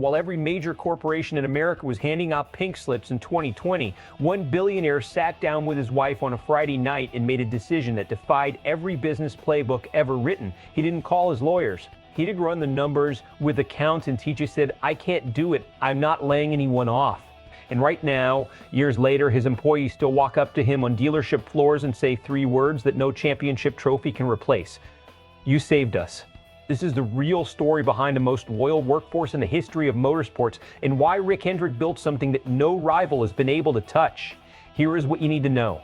While every major corporation in America was handing out pink slips in 2020, one billionaire sat down with his wife on a Friday night and made a decision that defied every business playbook ever written. He didn't call his lawyers. He didn't run the numbers with accountants. He just said, "I can't do it. I'm not laying anyone off." And right now, years later, his employees still walk up to him on dealership floors and say three words that no championship trophy can replace: "You saved us." This is the real story behind the most loyal workforce in the history of motorsports, and why Rick Hendrick built something that no rival has been able to touch. Here is what you need to know.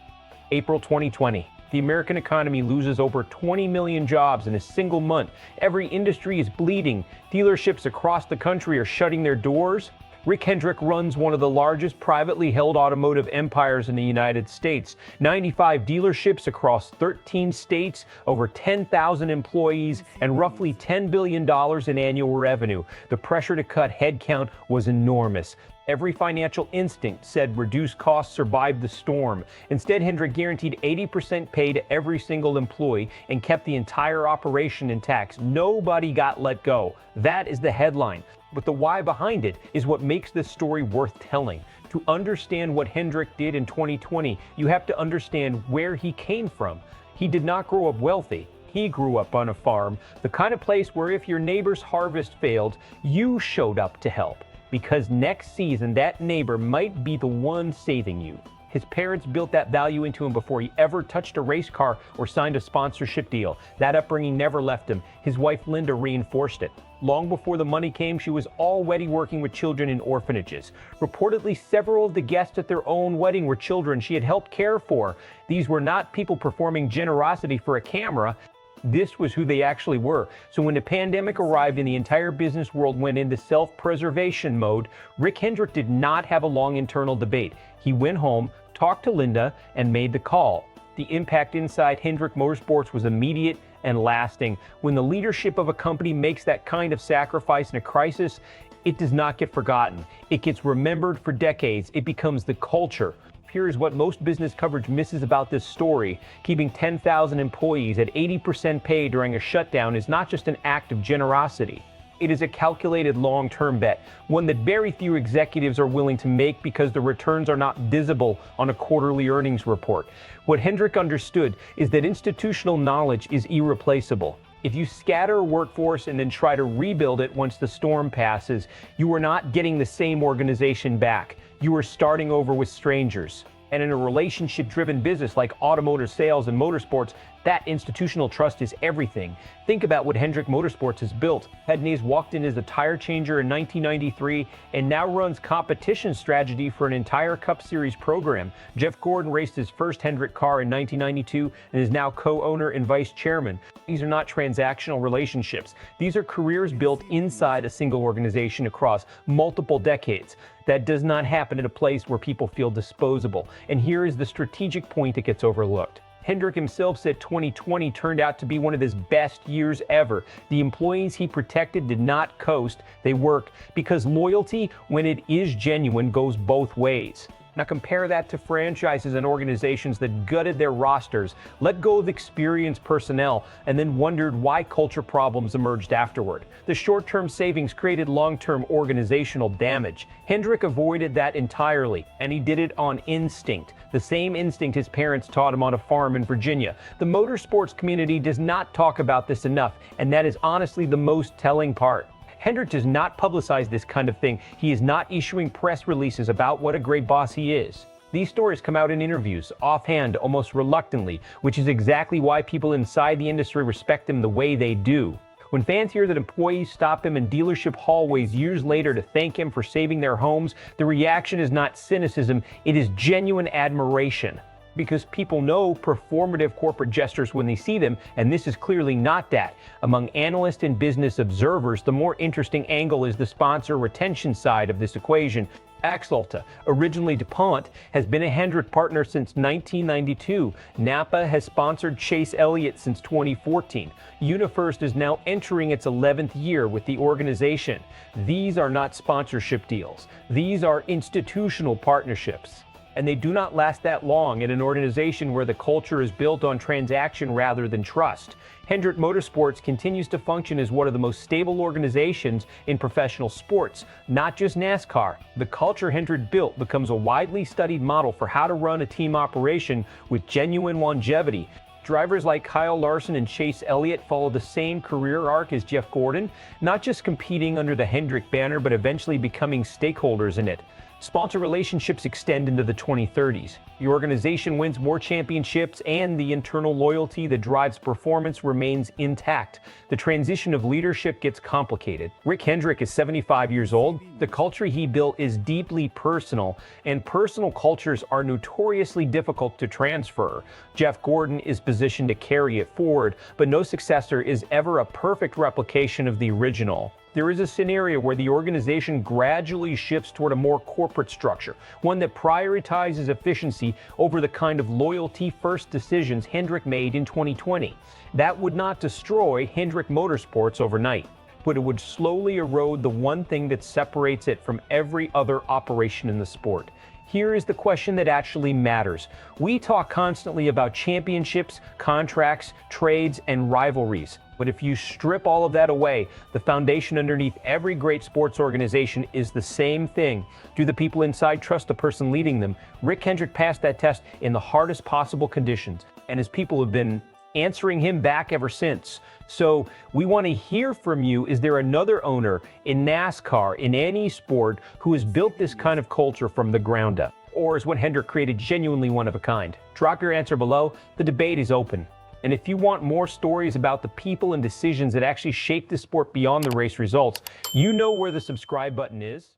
April 2020. The American economy loses over 20 million jobs in a single month. Every industry is bleeding. Dealerships across the country are shutting their doors. Rick Hendrick runs one of the largest privately held automotive empires in the United States. 95 dealerships across 13 states, over 10,000 employees, and roughly $10 billion in annual revenue. The pressure to cut headcount was enormous. Every financial instinct said reduce costs, survive the storm. Instead, Hendrick guaranteed 80% pay to every single employee and kept the entire operation intact. Nobody got let go. That is the headline. But the why behind it is what makes this story worth telling. To understand what Hendrick did in 2020, you have to understand where he came from. He did not grow up wealthy. He grew up on a farm, the kind of place where if your neighbor's harvest failed, you showed up to help. Because next season, that neighbor might be the one saving you. His parents built that value into him before he ever touched a race car or signed a sponsorship deal. That upbringing never left him. His wife, Linda, reinforced it. Long before the money came, she was already working with children in orphanages. Reportedly, several of the guests at their own wedding were children she had helped care for. These were not people performing generosity for a camera. This was who they actually were. So when the pandemic arrived and the entire business world went into self-preservation mode, Rick Hendrick did not have a long internal debate. He went home, talked to Linda, and made the call. The impact inside Hendrick Motorsports was immediate and lasting. When the leadership of a company makes that kind of sacrifice in a crisis, it does not get forgotten. It gets remembered for decades. It becomes the culture. Here is what most business coverage misses about this story. Keeping 10,000 employees at 80% pay during a shutdown is not just an act of generosity. It is a calculated long-term bet, one that very few executives are willing to make because the returns are not visible on a quarterly earnings report. What Hendrick understood is that institutional knowledge is irreplaceable. If you scatter a workforce and then try to rebuild it once the storm passes, you are not getting the same organization back. You are starting over with strangers. And in a relationship-driven business like automotive sales and motorsports, that institutional trust is everything. Think about what Hendrick Motorsports has built. Knaus walked in as a tire changer in 1993 and now runs competition strategy for an entire Cup Series program. Jeff Gordon raced his first Hendrick car in 1992 and is now co-owner and vice chairman. These are not transactional relationships. These are careers built inside a single organization across multiple decades. That does not happen in a place where people feel disposable. And here is the strategic point that gets overlooked. Hendrick himself said 2020 turned out to be one of his best years ever. The employees he protected did not coast, they worked, because loyalty, when it is genuine, goes both ways. Now compare that to franchises and organizations that gutted their rosters, let go of experienced personnel, and then wondered why culture problems emerged afterward. The short-term savings created long-term organizational damage. Hendrick avoided that entirely, and he did it on instinct, the same instinct his parents taught him on a farm in Virginia. The motorsports community does not talk about this enough, and that is honestly the most telling part. Hendrick does not publicize this kind of thing. He is not issuing press releases about what a great boss he is. These stories come out in interviews, offhand, almost reluctantly, which is exactly why people inside the industry respect him the way they do. When fans hear that employees stop him in dealership hallways years later to thank him for saving their homes, the reaction is not cynicism, it is genuine admiration. Because people know performative corporate gestures when they see them, and this is clearly not that. Among analysts and business observers, the more interesting angle is the sponsor retention side of this equation. Axalta, originally DuPont, has been a Hendrick partner since 1992. Napa has sponsored Chase Elliott since 2014. UniFirst is now entering its 11th year with the organization. These are not sponsorship deals. These are institutional partnerships. and they do not last that long in an organization where the culture is built on transaction rather than trust. Hendrick Motorsports continues to function as one of the most stable organizations in professional sports, not just NASCAR. The culture Hendrick built becomes a widely studied model for how to run a team operation with genuine longevity. Drivers like Kyle Larson and Chase Elliott follow the same career arc as Jeff Gordon, not just competing under the Hendrick banner, but eventually becoming stakeholders in it. Sponsor relationships extend into the 2030s. The organization wins more championships, and the internal loyalty that drives performance remains intact. The transition of leadership gets complicated. Rick Hendrick is 75 years old. The culture he built is deeply personal, and personal cultures are notoriously difficult to transfer. Jeff Gordon is positioned to carry it forward, but no successor is ever a perfect replication of the original. There is a scenario where the organization gradually shifts toward a more corporate structure, one that prioritizes efficiency over the kind of loyalty-first decisions Hendrick made in 2020. That would not destroy Hendrick Motorsports overnight, but it would slowly erode the one thing that separates it from every other operation in the sport. Here is the question that actually matters. We talk constantly about championships, contracts, trades, and rivalries. But if you strip all of that away, the foundation underneath every great sports organization is the same thing. Do the people inside trust the person leading them? Rick Hendrick passed that test in the hardest possible conditions, and his people have been answering him back ever since. So we want to hear from you. Is there another owner in NASCAR, in any sport, who has built this kind of culture from the ground up? Or is what Hendrick created genuinely one of a kind? Drop your answer below. The debate is open. And if you want more stories about the people and decisions that actually shape the sport beyond the race results, you know where the subscribe button is.